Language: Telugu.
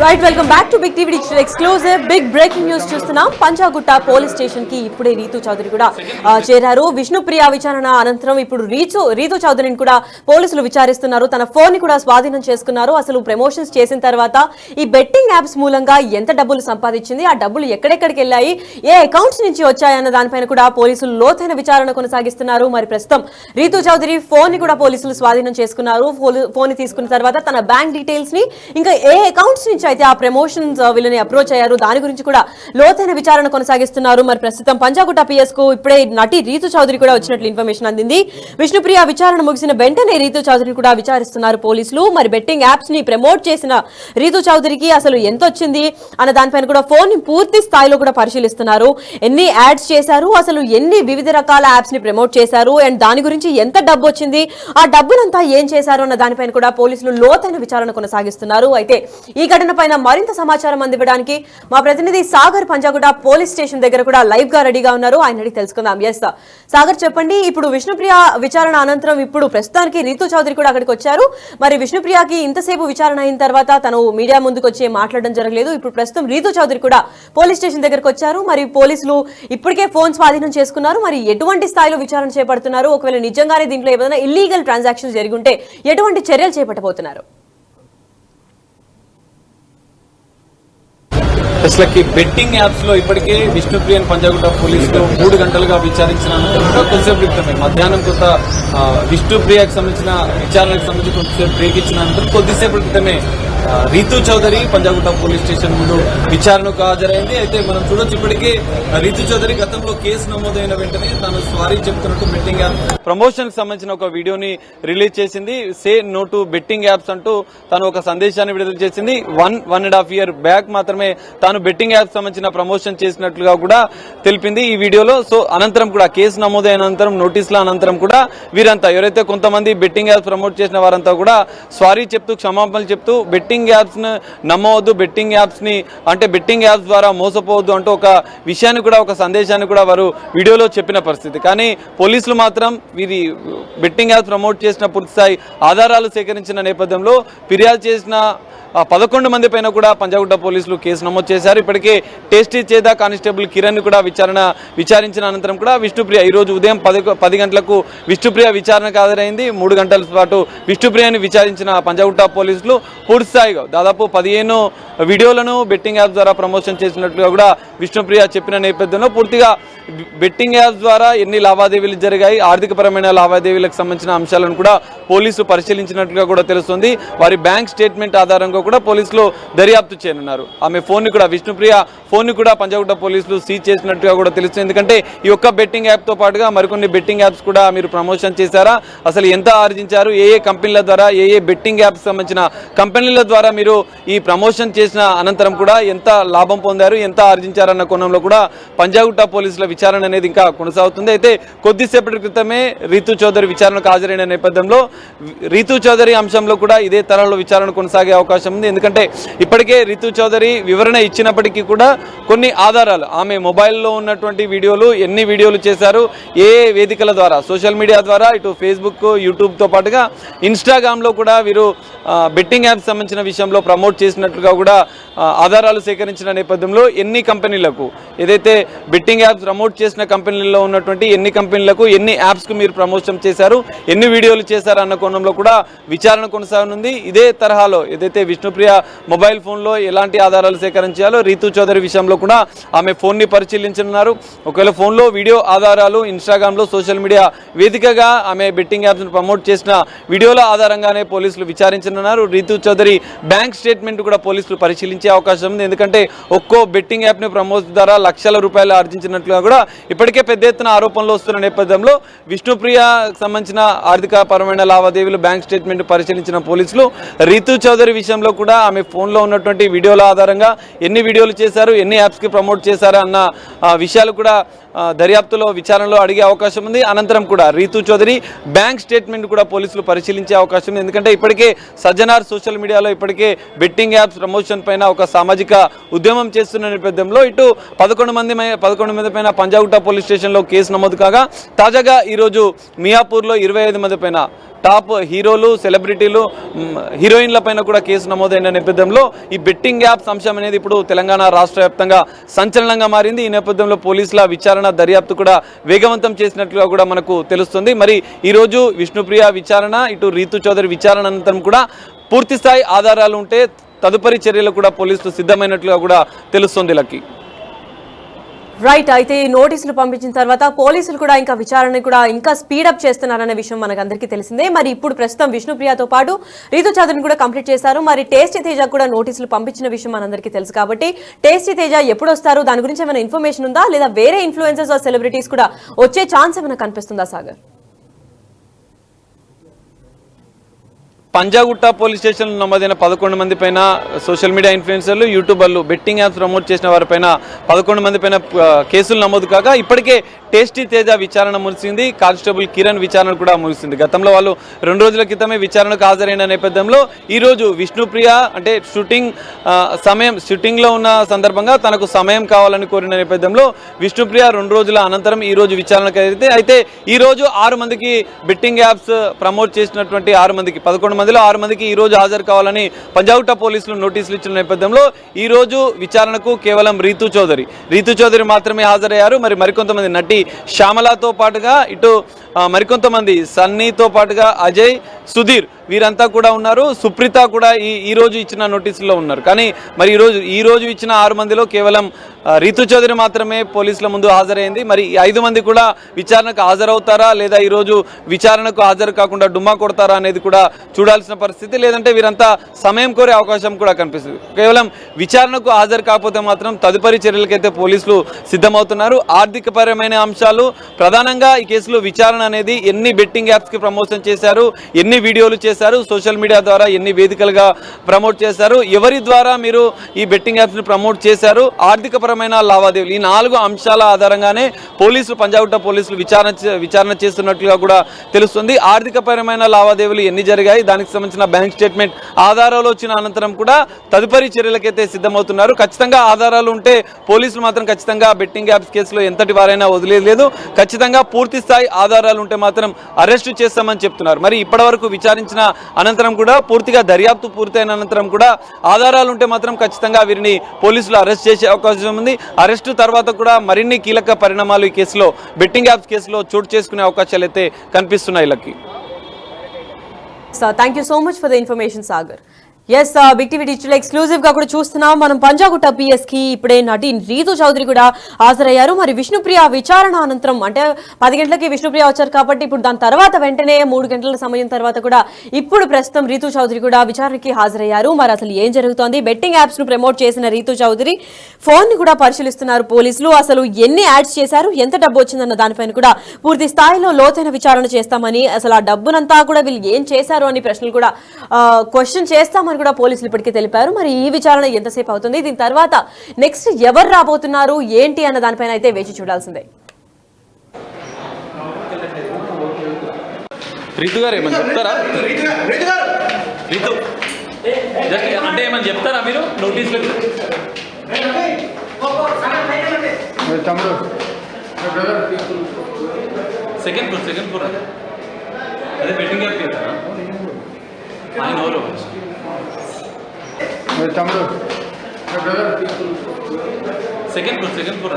Right welcome back to big TV digital exclusive big breaking news చూస్తున్నాం. పంజాగుట్ట పోలీస్ స్టేషన్ కి ఇప్పుడే రీతు చౌదరి కూడా చేరారు. విష్ణుప్రియ విచారణ అనంతరం ఇప్పుడు రీతు చౌదరిని కూడా పోలీసులు విచారిస్తున్నారు. తన ఫోన్ ని కూడా స్వాధీనం చేసుకున్నారు. అసలు ప్రమోషన్స్ చేసిన తర్వాత ఈ బెట్టింగ్ యాప్స్ మూలంగా ఎంత డబ్బులు సంపాదించింది, ఆ డబ్బులు ఎక్కడెక్కడికి వెళ్ళాయి, ఏ అకౌంట్స్ నుంచి వచ్చాయన్న దానిపైన కూడా పోలీసులు లోతైన విచారణ కొనసాగిస్తున్నారు. మరి ప్రస్తుతం రీతు చౌదరి ఫోన్ ని కూడా పోలీసులు స్వాధీనం చేసుకున్నారు. ఫోన్ ని తీసుకున్న తర్వాత తన బ్యాంక్ డీటెయిల్స్ ని ఇంకా ఏ అకౌంట్స్ నుంచి అయితే ఆ ప్రమోషన్స్ వీళ్ళని అప్రోచ్ అయ్యారు దాని గురించి కూడా లోతైన విచారణ కొనసాగిస్తున్నారు. మరి ప్రస్తుతం పంజాగుట్ట పిఎస్ కు ఇప్పుడే నటి రీతు చౌదరి కూడా వచ్చినట్లు ఇన్ఫర్మేషన్ అందింది. విష్ణుప్రియ విచారణ ముగిసిన వెంటనే రీతు చౌదరిని కూడా విచారిస్తున్నారు పోలీసులు. మరి బెట్టింగ్ యాప్స్ ని ప్రమోట్ చేసిన రీతు చౌదరికి అసలు ఎంత వచ్చింది అన్న దానిపైన కూడా ఫోన్ ని పూర్తి స్థాయిలో కూడా పరిశీలిస్తున్నారు. ఎన్ని యాడ్స్ చేశారు, అసలు ఎన్ని వివిధ రకాల యాప్స్ ని ప్రమోట్ చేశారు, అండ్ దాని గురించి ఎంత డబ్బు వచ్చింది, ఆ డబ్బునంతా ఏం చేశారు అన్న దానిపైన కూడా పోలీసులు లోతైన విచారణ కొనసాగిస్తున్నారు. అయితే ఈ ఘటన పైన మరింత సమాచారం అందివ్వడానికి మా ప్రతినిధి సాగర్ పంజాగుట్ట పోలీస్ స్టేషన్ దగ్గర కూడా లైవ్ గా రెడీగా ఉన్నారు. ఆయన అడిగి తెలుసుకుందాం. ఎస్ సాగర్, చెప్పండి. ఇప్పుడు విష్ణుప్రియ విచారణ అనంతరం ఇప్పుడు ప్రస్తుతానికి రీతు చౌదరి కూడా అక్కడికి వచ్చారు. మరి విష్ణుప్రియకి ఇంతసేపు విచారణ అయిన తర్వాత తను మీడియా ముందుకు వచ్చి మాట్లాడడం జరగలేదు. ఇప్పుడు ప్రస్తుతం రీతు చౌదరి కూడా పోలీస్ స్టేషన్ దగ్గరకు వచ్చారు. మరి పోలీసులు ఇప్పటికే ఫోన్ స్వాధీనం చేసుకున్నారు. మరి ఎటువంటి స్థాయిలో విచారణ చేపడుతున్నారు? ఒకవేళ నిజంగానే దీంట్లో ఏదైనా ఇల్లీగల్ ట్రాన్సాక్షన్స్ జరిగి ఉంటే ఎటువంటి చర్యలు చేపట్టబోతున్నారు? అసలుకి బెట్టింగ్ యాప్స్ లో ఇప్పటికే విష్ణుప్రియన్ పంజాగుట్ట పోలీసులు 3 గంటలుగా విచారించిన అనంతరం కొద్దిసేపు క్రితమే మధ్యాహ్నం కొంత విష్ణుప్రియకు సంబంధించిన విచారణకు సంబంధించి కొద్దిసేపు బ్రేక్ ఇచ్చిన అనంతరం కొద్దిసేపు క్రితమే రీతు చౌదరి పంజాగుట్ట పోలీస్ స్టేషన్ ముందు విచారణకు హాజరైంది. అయితే మనం చూడొచ్చు ఇప్పటికే రీతు చౌదరి గతంలో కేసు నమోదైన వెంటనే తాను సారీ చెప్తున్నట్టు బెట్టింగ్ యాప్ ప్రమోషన్ కి సంబంధించిన ఒక వీడియోని రిలీజ్ చేసింది. Say no to betting apps అంటూ తాను ఒక సందేశాన్ని విడుదల చేసింది. 1.5 year బ్యాక్ మాత్రమే తాను బెట్టింగ్ యాప్ సంబంధించిన ప్రమోషన్ చేసినట్లుగా కూడా తెలిపింది ఈ వీడియోలో. సో అనంతరం కూడా కేసు నమోదైన అనంతరం నోటీసుల అనంతరం కూడా వీరంతా ఎవరైతే కొంతమంది బెట్టింగ్ యాప్స్ ప్రమోట్ చేసిన వారంతా కూడా సారీ చెప్తూ క్షమాపణలు చెప్తూ బెట్టింగ్ యాప్స్ ను నమ్మవద్దు, బెట్టింగ్ యాప్స్ ని అంటే బెట్టింగ్ యాప్స్ ద్వారా మోసపోవద్దు అంటూ ఒక విషయాన్ని కూడా ఒక సందేశాన్ని కూడా వారు వీడియోలో చెప్పిన పరిస్థితి. కానీ పోలీసులు మాత్రం వీరి బెట్టింగ్ యాప్స్ ప్రమోట్ చేసిన పూర్తిస్థాయి ఆధారాలు సేకరించిన నేపథ్యంలో ఫిర్యాదు చేసిన 11 మంది పైన కూడా పంజాగుట్ట పోలీసులు కేసు నమోదు చేశారు. ఇప్పటికే టేస్టీ చేదా కానిస్టేబుల్ కిరణ్ కూడా విచారించిన అనంతరం కూడా విష్ణుప్రియ ఈ రోజు ఉదయం 10 గంటలకు విష్ణుప్రియ విచారణకు హాజరైంది. 3 గంటల పాటు విష్ణుప్రియని విచారించిన పంజాగుట్ట పోలీసులు పూర్తిస్థాయిగా దాదాపు 15 వీడియోలను బెట్టింగ్ యాప్స్ ద్వారా ప్రమోషన్ చేసినట్లుగా కూడా విష్ణుప్రియ చెప్పిన నేపథ్యంలో పూర్తిగా బెట్టింగ్ యాప్స్ ద్వారా ఎన్ని లావాదేవీలు జరిగాయి, ఆర్థికపరమైన లావాదేవీలకు సంబంధించిన అంశాలను కూడా పోలీసులు పరిశీలించినట్లుగా కూడా తెలుస్తుంది. వారి బ్యాంక్ స్టేట్మెంట్ ఆధారంగా కూడా పోలీసులు దర్యాప్తు చేయనున్నారు. ఆమె ఫోన్ ని కూడా విష్ణుప్రియ ఫోన్ ని కూడా పంజాగుట్ట పోలీసులు సీజ్ చేసినట్టుగా కూడా తెలుస్తుంది. ఎందుకంటే ఈ ఒక్క బెట్టింగ్ యాప్ తో పాటుగా మరికొన్ని బెట్టింగ్ యాప్స్ కూడా మీరు ప్రమోషన్ చేశారా, అసలు ఎంత ఆర్జించారు, ఏ కంపెనీల ద్వారా ఏ బెట్టింగ్ యాప్స్ సంబంధించిన కంపెనీల ద్వారా మీరు ఈ ప్రమోషన్ చేసిన అనంతరం కూడా ఎంత లాభం పొందారు, ఎంత ఆర్జించారన్న కోణంలో కూడా పంజాగుట్ట పోలీసుల విచారణ అనేది ఇంకా కొనసాగుతుంది. అయితే కొద్దిసేపటి క్రితమే రీతు చౌదరి విచారణకు హాజరైన నేపథ్యంలో రీతు చౌదరి అంశంలో కూడా ఇదే తరహాలో విచారణ కొనసాగే అవకాశం ఉంది. ఎందుకంటే ఇప్పటికే రీతు చౌదరి వివరణ ఇచ్చినప్పటికీ కూడా కొన్ని ఆధారాలు ఆమె మొబైల్లో ఉన్నటువంటి వీడియోలు, ఎన్ని వీడియోలు చేశారు, ఏ వేదికల ద్వారా సోషల్ మీడియా ద్వారా ఇటు ఫేస్బుక్, యూట్యూబ్ తో పాటుగా ఇన్స్టాగ్రామ్ లో కూడా వీరు బెట్టింగ్ యాప్స్ సంబంధించిన విషయంలో ప్రమోట్ చేసినట్లుగా కూడా ఆధారాలు సేకరించిన నేపథ్యంలో ఎన్ని కంపెనీలకు ఏదైతే బెట్టింగ్ యాప్స్ ప్రమోట్ చేసిన కంపెనీల్లో ఉన్నటువంటి ఎన్ని కంపెనీలకు ఎన్ని యాప్స్ కు మీరు ప్రమోషన్ చేశారు, ఎన్ని వీడియోలు చేశారు అన్న కోణంలో కూడా విచారణ కొనసాగనుంది. ఇదే తరహాలో ఏదైతే విష్ణుప్రియ మొబైల్ ఫోన్ లో ఎలాంటి ఆధారాలు సేకరించాలో రీతు చౌదరి విషయంలో కూడా ఆమె ఫోన్ ని పరిశీలించనున్నారు. ఒకవేళ ఫోన్ లో వీడియో ఆధారాలు, ఇన్స్టాగ్రామ్ లో సోషల్ మీడియా వేదికగా ఆమె బెట్టింగ్ యాప్స్ ను ప్రమోట్ చేసిన వీడియోల ఆధారంగానే పోలీసులు విచారించనున్నారు. రీతు చౌదరి బ్యాంక్ స్టేట్మెంట్ కూడా పోలీసులు పరిశీలించే అవకాశం ఉంది. ఎందుకంటే ఒక్కో బెట్టింగ్ యాప్ ని ప్రమోట్ ద్వారా లక్షల రూపాయలు ఆర్జించినట్లుగా కూడా ఇప్పటికే పెద్ద ఎత్తున ఆరోపణలు వస్తున్న నేపథ్యంలో విష్ణుప్రియ సంబంధించిన ఆర్థిక పరమైన లావాదేవీలు బ్యాంక్ స్టేట్మెంట్ పరిశీలించిన పోలీసులు రీతు చౌదరి విషయంలో కూడా ఆమె ఫోన్ లో ఉన్నటువంటి వీడియోల ఆధారంగా ఎన్ని వీడియోలు చేశారు, ఎన్ని యాప్స్ కి ప్రమోట్ చేశారు అన్న విషయాలు కూడా దర్యాప్తులో విచారణలో అడిగే అవకాశం ఉంది. అనంతరం కూడా రీతు చౌదరి బ్యాంక్ స్టేట్మెంట్ కూడా పోలీసులు పరిశీలించే అవకాశం ఉంది. ఎందుకంటే ఇప్పటికే సజ్జనార్ సోషల్ మీడియాలో ఇప్పటికే బెట్టింగ్ యాప్స్ ప్రమోషన్ పైన ఒక సామాజిక ఉద్యమం చేస్తున్న నేపథ్యంలో ఇటు 11 మంది పైన పంజాగుట్ట పోలీస్ స్టేషన్ లో కేసు నమోదు కాగా తాజాగా ఈ రోజు మియాపూర్ లో 25 మంది పైన టాప్ హీరోలు, సెలబ్రిటీలు, హీరోయిన్ల పైన కూడా కేసు నమోదైన నేపథ్యంలో ఈ బెట్టింగ్ యాప్స్ అంశం అనేది ఇప్పుడు తెలంగాణ రాష్ట్ర వ్యాప్తంగా సంచలనంగా మారింది. ఈ నేపథ్యంలో పోలీసుల విచారణ దర్యాప్తు కూడా వేగవంతం చేసినట్లుగా కూడా మనకు తెలుస్తుంది. మరి ఈరోజు విష్ణుప్రియ విచారణ, ఇటు రీతు చౌదరి విచారణ అనంతరం కూడా పూర్తి స్థాయి ఆధారాలు ఉంటే తదుపరి చర్యలు కూడా పోలీసులు సిద్ధమైనట్లుగా కూడా తెలుస్తుంది. Lucky right. అయితే ఈ నోటీసులు పంపించిన తర్వాత పోలీసులు కూడా ఇంకా విచారణ కూడా ఇంకా స్పీడప్ చేస్తున్నారనే విషయం మనకు అందరికీ తెలిసిందే. మరి ఇప్పుడు ప్రస్తుతం విష్ణుప్రియతో పాటు రీతు చౌదరిని కూడా కంప్లీట్ చేశారు. మరి టేస్టీ తేజ కూడా నోటీసులు పంపించిన విషయం మనందరికీ తెలుసు కాబట్టి టేస్టీ తేజ ఎప్పుడు వస్తారు, దాని గురించి ఏమైనా ఇన్ఫర్మేషన్ ఉందా, లేదా వేరే ఇన్ఫ్లుయెన్సర్స్ ఆర్ సెలబ్రిటీస్ కూడా వచ్చే ఛాన్స్ ఏమైనా కనిపిస్తుందా సాగర్? పంజాగుట్ట పోలీస్ స్టేషన్లో నమోదైన 11 మంది పైన సోషల్ మీడియా ఇన్ఫ్లుయెన్సర్లు, యూట్యూబర్లు, బెట్టింగ్ యాప్స్ ప్రమోట్ చేసిన వారిపైన 11 మంది పైన కేసులు నమోదు కాగా ఇప్పటికే టేస్టీ తేజ విచారణ ముగిసింది. కానిస్టేబుల్ కిరణ్ విచారణ కూడా ముగిసింది. గతంలో వాళ్ళు 2 రోజుల క్రితమే విచారణకు హాజరైన నేపథ్యంలో ఈరోజు విష్ణుప్రియ అంటే షూటింగ్లో ఉన్న సందర్భంగా తనకు సమయం కావాలని కోరిన నేపథ్యంలో విష్ణుప్రియ 2 రోజుల అనంతరం ఈ రోజు విచారణకు అయితే ఈ రోజు 6 మందికి బెట్టింగ్ యాప్స్ ప్రమోట్ చేసినటువంటి 6 మందికి 11 మందిలో 6 మందికి ఈ రోజు హాజరు కావాలని పంజాగుట్ట పోలీసులు నోటీసులు ఇచ్చిన నేపథ్యంలో ఈ రోజు విచారణకు కేవలం రీతు చౌదరి మాత్రమే హాజరయ్యారు. మరికొంతమంది నటి శ్యామలతో పాటుగా ఇటు మరికొంతమంది సన్నీతో పాటుగా అజయ్, సుధీర్ వీరంతా కూడా ఉన్నారు. సుప్రీత కూడా ఈ రోజు ఇచ్చిన నోటీసుల్లో ఉన్నారు. కానీ మరి ఈ రోజు ఇచ్చిన 6 మందిలో కేవలం రీతు చౌదరి మాత్రమే పోలీసుల ముందు హాజరైంది. మరి 5 మంది కూడా విచారణకు హాజరవుతారా లేదా ఈ రోజు విచారణకు హాజరు కాకుండా డుమ్మా కొడతారా అనేది కూడా చూడాల్సిన పరిస్థితి. లేదంటే వీరంతా సమయం కోరే అవకాశం కూడా కనిపిస్తుంది. కేవలం విచారణకు హాజరు కాకపోతే మాత్రం తదుపరి చర్యలకైతే పోలీసులు సిద్ధమవుతున్నారు. ఆర్థికపరమైన అంశాలు ప్రధానంగా ఈ కేసులో విచారణ అనేది ఎన్ని బెట్టింగ్ యాప్స్ కి ప్రమోషన్ చేశారు, ఎన్ని వీడియోలు చేశారు, సోషల్ మీడియా ద్వారా ఎన్ని వేదికలుగా ప్రమోట్ చేశారు, ఎవరి ద్వారా మీరు ఈ బెట్టింగ్ యాప్స్ ని ప్రమోట్ చేశారు, ఆర్థికపరమైన లావాదేవీలు, ఈ 4 అంశాల ఆధారంగానే పంజాగుట్ట పోలీసులు విచారణ చేస్తున్నట్లుగా కూడా తెలుస్తుంది. ఆర్థికపరమైన లావాదేవీలు ఎన్ని జరిగాయి, దానికి సంబంధించిన బ్యాంక్ స్టేట్మెంట్ ఆధారాలు వచ్చిన అనంతరం కూడా తదుపరి చర్యలకైతే సిద్ధమవుతున్నారు. ఖచ్చితంగా ఆధారాలు ఉంటే పోలీసులు మాత్రం ఖచ్చితంగా బెట్టింగ్ యాప్స్ కేసులో ఎంతటి వారైనా వదిలేదు. ఖచ్చితంగా పూర్తి స్థాయి ఆధారాలు ఉంటే మాత్రం అరెస్టు చేస్తామని చెప్తున్నారు. మరి ఇప్పటి వరకు విచారించిన అనంతరం కూడా పూర్తిగా దర్యాప్తు పూర్తయిన అనంతరం కూడా ఆధారాలు ఉంటే మాత్రం ఖచ్చితంగా వీరిని పోలీసులు అరెస్ట్ చేసే అవకాశం ఉంది. అరెస్టు తర్వాత కూడా మరిన్ని కీలక పరిణామాలు ఈ కేసులో బెట్టింగ్ యాప్స్ కేసులో చోటు చేసుకునే అవకాశాలు అయితే కనిపిస్తున్నాయి. Lucky thank you so much for the information Sagar. Yes, big TV digital exclusive గా కూడా చూస్తున్నాం మనం. పంజాగుట్ట పిఎస్ కి ఇప్పుడే నటి రీతు చౌదరి కూడా హాజరయ్యారు. మరి విష్ణుప్రియ విచారణ అనంతరం అంటే 10 గంటలకి విష్ణుప్రియ వచ్చారు కాబట్టి ఇప్పుడు దాని తర్వాత వెంటనే 3 గంటల సమయం తర్వాత కూడా ఇప్పుడు ప్రస్తుతం రీతు చౌదరి కూడా విచారణకి హాజరయ్యారు. మరి అసలు ఏం జరుగుతోంది, బెట్టింగ్ యాప్స్ ను ప్రమోట్ చేసిన రీతు చౌదరి ఫోన్ ని కూడా పరిశీలిస్తున్నారు పోలీసులు. అసలు ఎన్ని యాడ్స్ చేశారు, ఎంత డబ్బు వచ్చిందన్న దానిపైన కూడా పూర్తి స్థాయిలో లోతైన విచారణ చేస్తామని, అసలు ఆ డబ్బునంతా కూడా వీళ్ళు ఏం చేశారు అని ప్రశ్నలు కూడా క్వశ్చన్ చేస్తామని కూడా పోలీసులు ఇప్పటికే తెలిపారు. మరి ఈ విచారణ ఎంతసేపు అవుతుంది, దీని తర్వాత నెక్స్ట్ ఎవరు రాబోతున్నారు ఏంటి అన్న దానిపైన అయితే వేచి చూడాల్సిందే. రీతు గారు ఏమని చెప్తారా? అంటే ఏమని చెప్తారా మీరు నోటీసులు? సెకండ్ ఫ్లోర్ అదే బెట్టింగ్ యాప్ చేస్తారా? ఆయన ఎవరు? Second floor